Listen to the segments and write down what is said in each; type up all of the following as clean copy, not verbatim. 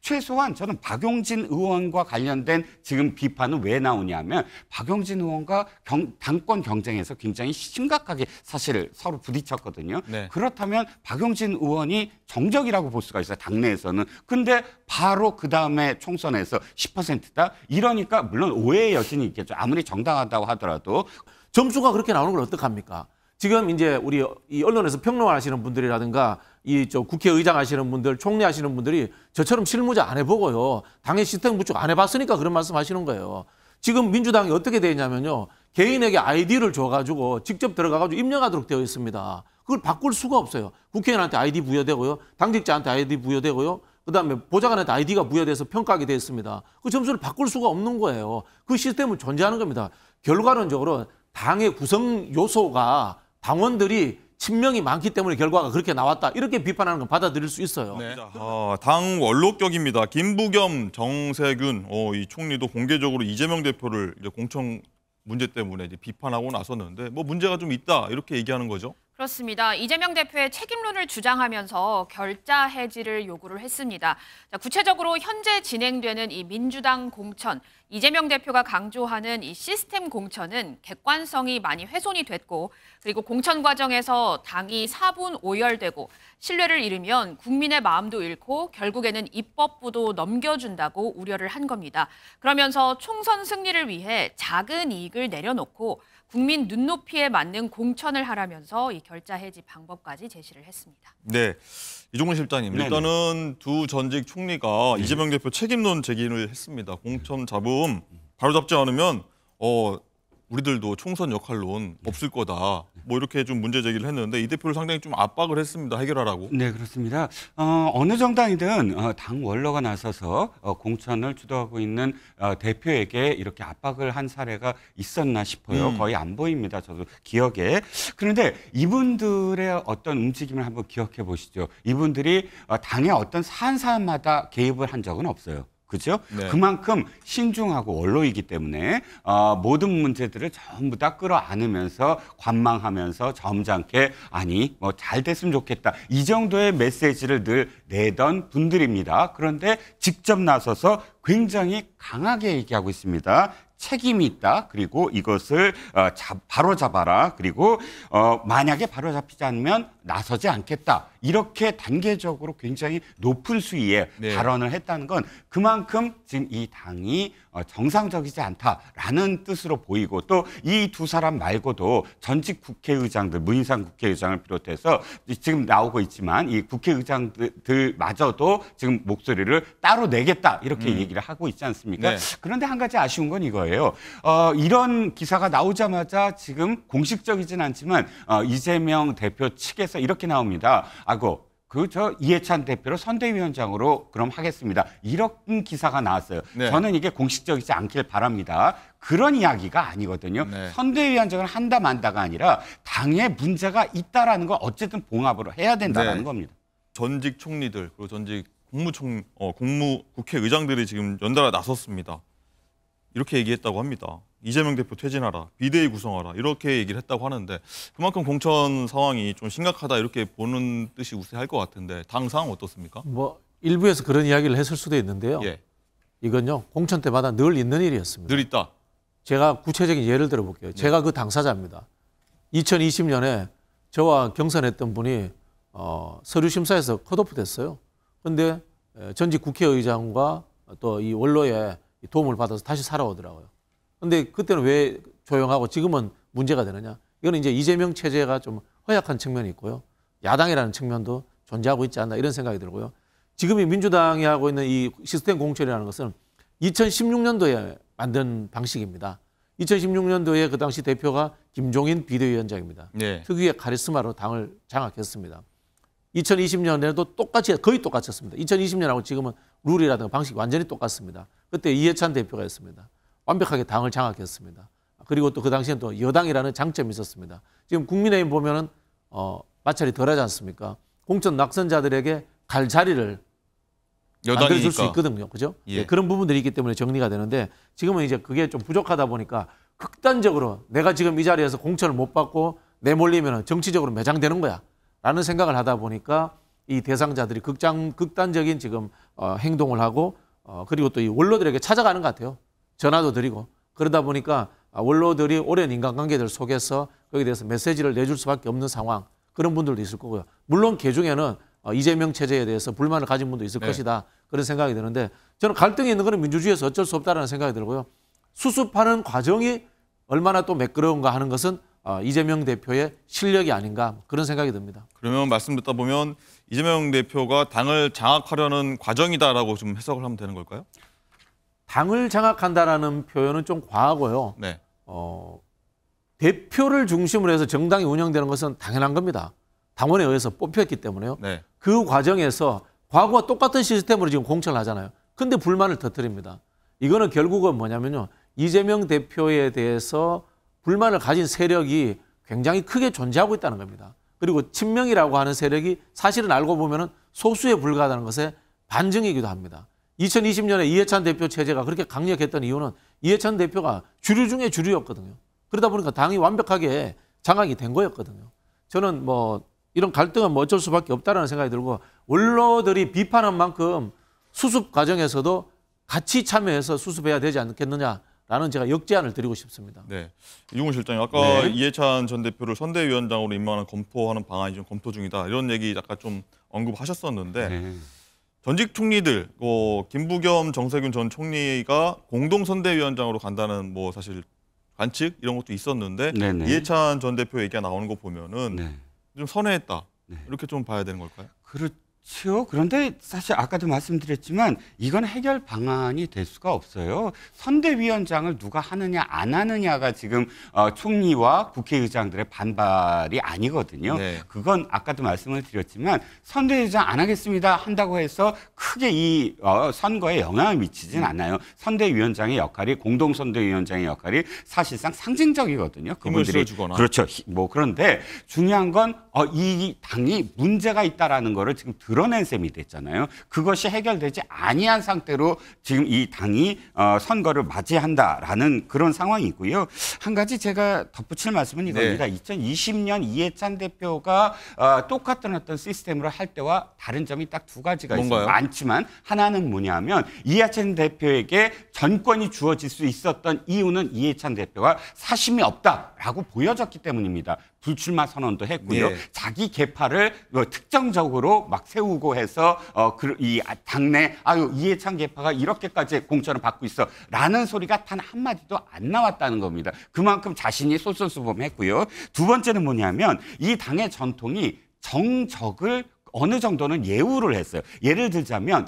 최소한 저는 박용진 의원과 관련된 지금 비판은 왜 나오냐면 박용진 의원과 당권 경쟁에서 굉장히 심각하게 사실 서로 부딪혔거든요. 네. 그렇다면 박용진 의원이 정적이라고 볼 수가 있어요. 당내에서는. 근데 바로 그다음에 총선에서 10%다? 이러니까 물론 오해의 여진이 있겠죠. 아무리 정당하다고 하더라도. 점수가 그렇게 나오는 걸 어떡합니까? 지금 이제 우리 이 언론에서 평론하시는 분들이라든가 이 저 국회의장 하시는 분들, 총리 하시는 분들이 저처럼 실무자 안 해보고요. 당의 시스템 구축 안 해봤으니까 그런 말씀 하시는 거예요. 지금 민주당이 어떻게 되어 있냐면요. 개인에게 아이디를 줘가지고 직접 들어가가지고 입력하도록 되어 있습니다. 그걸 바꿀 수가 없어요. 국회의원한테 아이디 부여되고요. 당직자한테 아이디 부여되고요. 그다음에 보좌관한테 아이디가 부여돼서 평가하게 되어 있습니다. 그 점수를 바꿀 수가 없는 거예요. 그 시스템은 존재하는 겁니다. 결과론적으로 당의 구성 요소가 당원들이 친명이 많기 때문에 결과가 그렇게 나왔다. 이렇게 비판하는 건 받아들일 수 있어요. 네. 당 원로격입니다. 김부겸, 정세균 이 총리도 공개적으로 이재명 대표를 이제 공천 문제 때문에 이제 비판하고 나섰는데 뭐 문제가 좀 있다 이렇게 얘기하는 거죠. 그렇습니다. 이재명 대표의 책임론을 주장하면서 결자 해지를 요구를 했습니다. 자, 구체적으로 현재 진행되는 이 민주당 공천, 이재명 대표가 강조하는 이 시스템 공천은 객관성이 많이 훼손이 됐고 그리고 공천 과정에서 당이 사분 오열되고 신뢰를 잃으면 국민의 마음도 잃고 결국에는 입법부도 넘겨준다고 우려를 한 겁니다. 그러면서 총선 승리를 위해 작은 이익을 내려놓고 국민 눈높이에 맞는 공천을 하라면서 이 결자 해지 방법까지 제시를 했습니다. 네, 이종근 실장님. 네네. 일단은 두 전직 총리가 이재명 대표 책임론 제기를 했습니다. 공천 잡음 바로잡지 않으면 우리들도 총선 역할론 없을 거다. 뭐 이렇게 좀 문제 제기를 했는데 이 대표를 상당히 좀 압박을 했습니다. 해결하라고. 네, 그렇습니다. 어느 정당이든 당 원로가 나서서 공천을 주도하고 있는 대표에게 이렇게 압박을 한 사례가 있었나 싶어요. 거의 안 보입니다. 저도 기억에. 그런데 이분들의 어떤 움직임을 한번 기억해 보시죠. 이분들이 당의 어떤 사안마다 개입을 한 적은 없어요. 그죠? 네. 그만큼 신중하고 원로이기 때문에 모든 문제들을 전부 다 끌어안으면서 관망하면서 점잖게 아니 뭐 잘 됐으면 좋겠다. 이 정도의 메시지를 늘 내던 분들입니다. 그런데 직접 나서서 굉장히 강하게 얘기하고 있습니다. 책임이 있다. 그리고 이것을 바로잡아라. 그리고 만약에 바로잡히지 않으면 나서지 않겠다. 이렇게 단계적으로 굉장히 높은 수위의 네. 발언을 했다는 건 그만큼 지금 이 당이 정상적이지 않다라는 뜻으로 보이고 또 이 두 사람 말고도 전직 국회의장들, 문희상 국회의장을 비롯해서 지금 나오고 있지만 이 국회의장들마저도 지금 목소리를 따로 내겠다 이렇게 얘기를 하고 있지 않습니까? 네. 그런데 한 가지 아쉬운 건 이거예요. 이런 기사가 나오자마자 지금 공식적이진 않지만 이재명 대표 측에서 이렇게 나옵니다. 이해찬 대표를 선대위원장으로 그럼 하겠습니다. 이런 기사가 나왔어요. 네. 저는 이게 공식적이지 않길 바랍니다. 그런 이야기가 아니거든요. 네. 선대위원장을 한다 만다가 아니라 당에 문제가 있다라는 걸 어쨌든 봉합으로 해야 된다는 네. 겁니다. 전직 총리들 그리고 전직 국회의장들이 지금 연달아 나섰습니다. 이렇게 얘기했다고 합니다. 이재명 대표 퇴진하라, 비대위 구성하라 이렇게 얘기를 했다고 하는데 그만큼 공천 상황이 좀 심각하다 이렇게 보는 뜻이 우세할 것 같은데 당 상황 어떻습니까? 뭐 일부에서 그런 이야기를 했을 수도 있는데요. 예, 이건요. 공천 때마다 늘 있는 일이었습니다. 늘 있다. 제가 구체적인 예를 들어볼게요. 제가 그 당사자입니다. 2020년에 저와 경선했던 분이 서류 심사에서 컷오프 됐어요. 그런데 전직 국회의장과 또 이 원로의 도움을 받아서 다시 살아오더라고요. 그런데 그때는 왜 조용하고 지금은 문제가 되느냐? 이거는 이제 이재명 체제가 좀 허약한 측면이 있고요. 야당이라는 측면도 존재하고 있지 않나 이런 생각이 들고요. 지금 이 민주당이 하고 있는 이 시스템 공천이라는 것은 2016년도에 만든 방식입니다. 2016년도에 그 당시 대표가 김종인 비대위원장입니다. 네. 특유의 카리스마로 당을 장악했습니다. 2020년에도 거의 똑같았습니다. 2020년하고 지금은 룰이라든가 방식이 완전히 똑같습니다. 그때 이해찬 대표가 였습니다. 완벽하게 당을 장악했습니다. 그리고 또 그 당시엔 또 여당이라는 장점이 있었습니다. 지금 국민의힘 보면은 마찰이 덜하지 않습니까? 공천 낙선자들에게 갈 자리를 만들어줄 수 있거든요. 그죠? 예. 네, 그런 부분들이 있기 때문에 정리가 되는데 지금은 이제 그게 좀 부족하다 보니까 극단적으로 내가 지금 이 자리에서 공천을 못 받고 내몰리면 정치적으로 매장되는 거야 라는 생각을 하다 보니까 이 대상자들이 극단적인 지금 행동을 하고 그리고 또 이 원로들에게 찾아가는 것 같아요. 전화도 드리고 그러다 보니까 원로들이 오랜 인간관계들 속에서 거기에 대해서 메시지를 내줄 수밖에 없는 상황 그런 분들도 있을 거고요. 물론 그 중에는 이재명 체제에 대해서 불만을 가진 분도 있을 것이다 그런 생각이 드는데 저는 갈등이 있는 것은 민주주의에서 어쩔 수 없다는 생각이 들고요. 수습하는 과정이 얼마나 또 매끄러운가 하는 것은 이재명 대표의 실력이 아닌가 그런 생각이 듭니다. 그러면 말씀 듣다 보면 이재명 대표가 당을 장악하려는 과정이다라고 좀 해석을 하면 되는 걸까요? 당을 장악한다라는 표현은 좀 과하고요. 네. 대표를 중심으로 해서 정당이 운영되는 것은 당연한 겁니다. 당원에 의해서 뽑혔기 때문에요. 네. 그 과정에서 과거와 똑같은 시스템으로 지금 공천을 하잖아요. 근데 불만을 터뜨립니다. 이거는 결국은 뭐냐면요. 이재명 대표에 대해서 불만을 가진 세력이 굉장히 크게 존재하고 있다는 겁니다. 그리고 친명이라고 하는 세력이 사실은 알고 보면은 소수에 불과하다는 것의 반증이기도 합니다. 2020년에 이해찬 대표 체제가 그렇게 강력했던 이유는 이해찬 대표가 주류 중에 주류였거든요. 그러다 보니까 당이 완벽하게 장악이 된 거였거든요. 저는 뭐 이런 갈등은 뭐 어쩔 수밖에 없다라는 생각이 들고 원로들이 비판한 만큼 수습 과정에서도 같이 참여해서 수습해야 되지 않겠느냐라는 제가 역제안을 드리고 싶습니다. 네. 이종훈 실장님, 아까 네. 이해찬 전 대표를 선대위원장으로 임명하는 검토하는 방안이 좀 검토 중이다. 이런 얘기 약간 좀 언급하셨었는데 네. 전직 총리들, 김부겸, 정세균 전 총리가 공동 선대위원장으로 간다는 뭐 사실 관측 이런 것도 있었는데 네네. 이해찬 전 대표 얘기가 나오는 거 보면은 네. 좀 선회했다. 네. 이렇게 좀 봐야 되는 걸까요? 그렇죠. 그런데 사실 아까도 말씀드렸지만 이건 해결 방안이 될 수가 없어요. 선대위원장을 누가 하느냐 안 하느냐가 지금 총리와 국회의장들의 반발이 아니거든요. 네. 그건 아까도 말씀을 드렸지만 선대위원장 안 하겠습니다 한다고 해서 크게 이 선거에 영향을 미치진 않아요. 선대위원장의 역할이 공동선대위원장의 역할이 사실상 상징적이거든요. 힘을 그분들이 실어주거나. 그렇죠. 뭐 그런데 중요한 건 이 당이 문제가 있다라는 거를 지금 드러낸 셈이 됐잖아요. 그것이 해결되지 아니한 상태로 지금 이 당이 선거를 맞이한다라는 그런 상황이고요. 한 가지 제가 덧붙일 말씀은 이겁니다. 2020년 이해찬 대표가 똑같은 어떤 시스템으로 할 때와 다른 점이 딱 두 가지가 뭔가요? 있어요. 많지만 하나는 뭐냐면 이해찬 대표에게 전권이 주어질 수 있었던 이유는 이해찬 대표가 사심이 없다라고 보여졌기 때문입니다. 불출마 선언도 했고요. 예. 자기 계파를 특정적으로 막 세우고 해서 이 당내 이해찬 계파가 이렇게까지 공천을 받고 있어라는 소리가 단 한마디도 안 나왔다는 겁니다. 그만큼 자신이 솔선수범했고요. 두 번째는 뭐냐면 이 당의 전통이 정적을 어느 정도는 예우를 했어요. 예를 들자면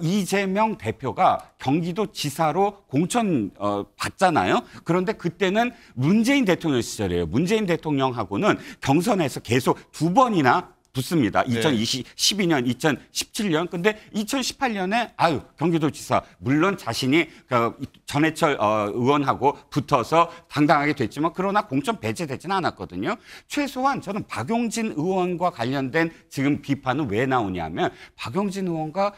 이재명 대표가 경기도 지사로 공천 받잖아요. 그런데 그때는 문재인 대통령 시절이에요. 문재인 대통령하고는 경선에서 계속 두 번이나 붙습니다. 2012년, 2017년. 근데 2018년에 경기도지사 물론 자신이 전해철 의원하고 붙어서 당당하게 됐지만 그러나 공천 배제되지는 않았거든요. 최소한 저는 박용진 의원과 관련된 지금 비판은 왜 나오냐면 박용진 의원과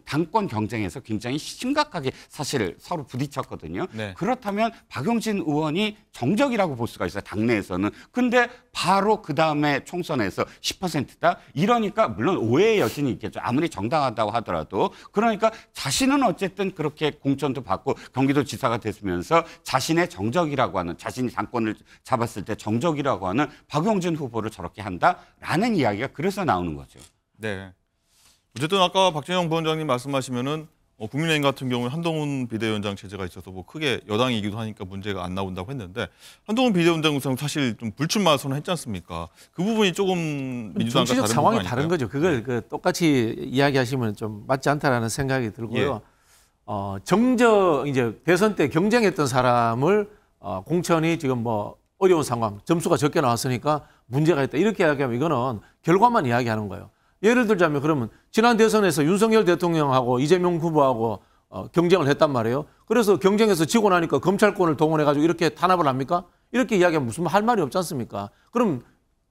당권 경쟁에서 굉장히 심각하게 사실 서로 부딪혔거든요. 네. 그렇다면 박용진 의원이 정적이라고 볼 수가 있어요. 당내에서는. 근데 바로 그다음에 총선에서 10%다. 이러니까 물론 오해의 여진이 있겠죠. 아무리 정당하다고 하더라도. 그러니까 자신은 어쨌든 그렇게 공천도 받고 경기도지사가 됐으면서 자신의 정적이라고 하는 자신이 당권을 잡았을 때 정적이라고 하는 박용진 후보를 저렇게 한다라는 이야기가 그래서 나오는 거죠. 네. 어쨌든 아까 박진영 부원장님 말씀하시면은 국민의힘 같은 경우는 한동훈 비대위원장 체제가 있어서 뭐 크게 여당이기도 하니까 문제가 안 나온다고 했는데 한동훈 비대위원장 사실 좀 불출마 선언했지 않습니까? 그 부분이 조금 민주당과 정치적 다른 상황이 부분 다른 아닐까요? 거죠. 그걸 똑같이 이야기하시면 좀 맞지 않다라는 생각이 들고요. 이제 대선 때 경쟁했던 사람을 공천이 지금 뭐 어려운 상황, 점수가 적게 나왔으니까 문제가 있다. 이렇게 이야기하면 이거는 결과만 이야기하는 거예요. 예를 들자면 그러면 지난 대선에서 윤석열 대통령하고 이재명 후보하고 경쟁을 했단 말이에요. 그래서 경쟁에서 지고 나니까 검찰권을 동원해가지고 이렇게 탄압을 합니까? 이렇게 이야기하면 무슨 할 말이 없지 않습니까? 그럼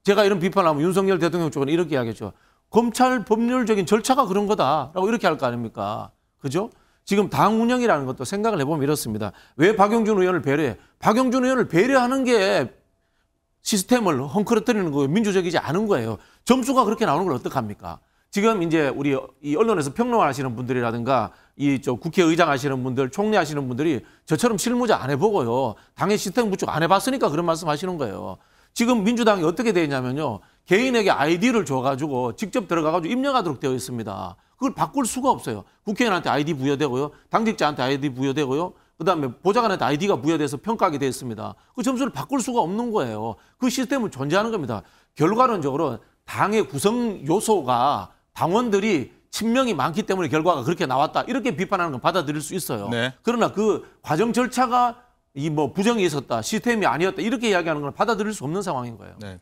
제가 이런 비판을 하면 윤석열 대통령 쪽은 이렇게 이야기했죠. 검찰 법률적인 절차가 그런 거다라고 이렇게 할 거 아닙니까? 그죠? 지금 당 운영이라는 것도 생각을 해보면 이렇습니다. 왜 박용준 의원을 배려해? 박용준 의원을 배려하는 게 시스템을 헝클어뜨리는 거예요. 민주적이지 않은 거예요. 점수가 그렇게 나오는 걸 어떡합니까? 지금 이제 우리 이 언론에서 평론하시는 분들이라든가 이 저 국회의장 하시는 분들, 총리 하시는 분들이 저처럼 실무자 안 해보고요. 당의 시스템 구축 안 해봤으니까 그런 말씀 하시는 거예요. 지금 민주당이 어떻게 되어 있냐면요. 개인에게 아이디를 줘가지고 직접 들어가가지고 입력하도록 되어 있습니다. 그걸 바꿀 수가 없어요. 국회의원한테 아이디 부여되고요. 당직자한테 아이디 부여되고요. 그다음에 보좌관한테 아이디가 부여돼서 평가하게 되어 있습니다. 그 점수를 바꿀 수가 없는 거예요. 그 시스템은 존재하는 겁니다. 결과론적으로 당의 구성 요소가 당원들이 친명이 많기 때문에 결과가 그렇게 나왔다. 이렇게 비판하는 건 받아들일 수 있어요. 네. 그러나 그 과정 절차가 이 뭐 부정이 있었다. 시스템이 아니었다. 이렇게 이야기하는 건 받아들일 수 없는 상황인 거예요. 네.